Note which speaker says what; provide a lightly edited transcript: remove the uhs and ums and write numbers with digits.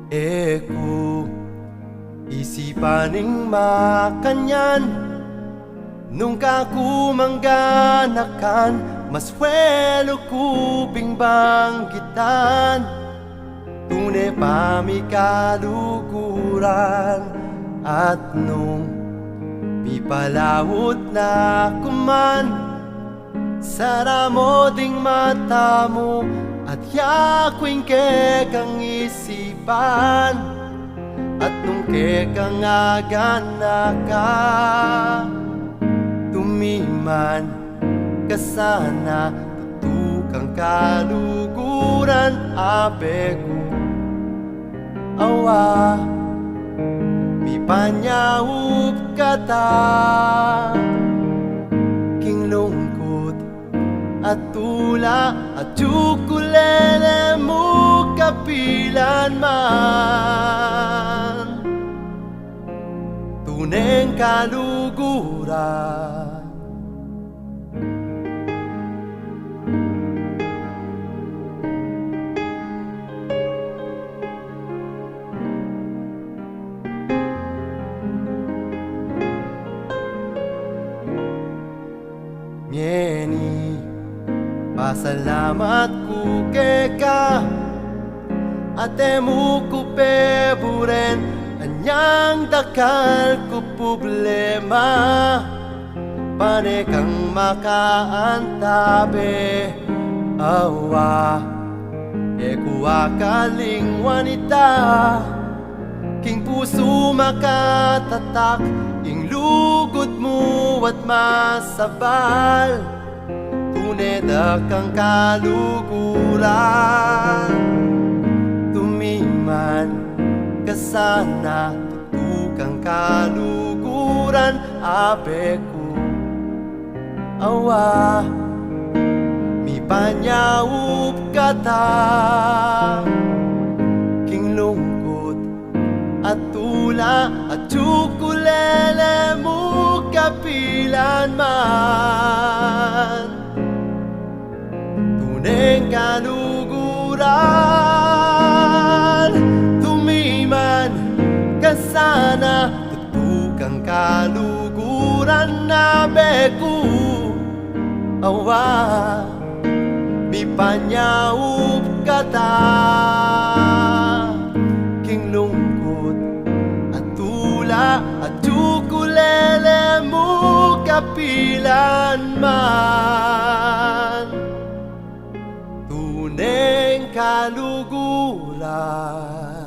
Speaker 1: Eku isipaning makanyan nung kakumangganakan maswelo kuping banggitan tunay pamikaluguran at nung pipalawot na kuman sara mo ding mata mo at yakwing kekang isipan at nung kekang agana ka tumiman ka sana tutukang kaluguran abeko awa mi panyaup kata king lungkot at tula at tsukulele mo kapilan man tuneng kaluguran. Mieni, pasalamat ku keka ate mo ku peburen anyang dakal ku problema panekang makaantabe awa eku akaling wanita king puso makatatak ing lugod mo at masabal tuneda kang kaluguran tumiman ka sana tutukang kaluguran abeku awa mi panyaup kata king lungkot at tula at tsukulele mo kapilan man tuneng kaluguran tumiman ka sana tutukang kaluguran na beku awa mi panyaup kata king lungkot at tula at tsukulele mo kapilan man tuneng kaluguran.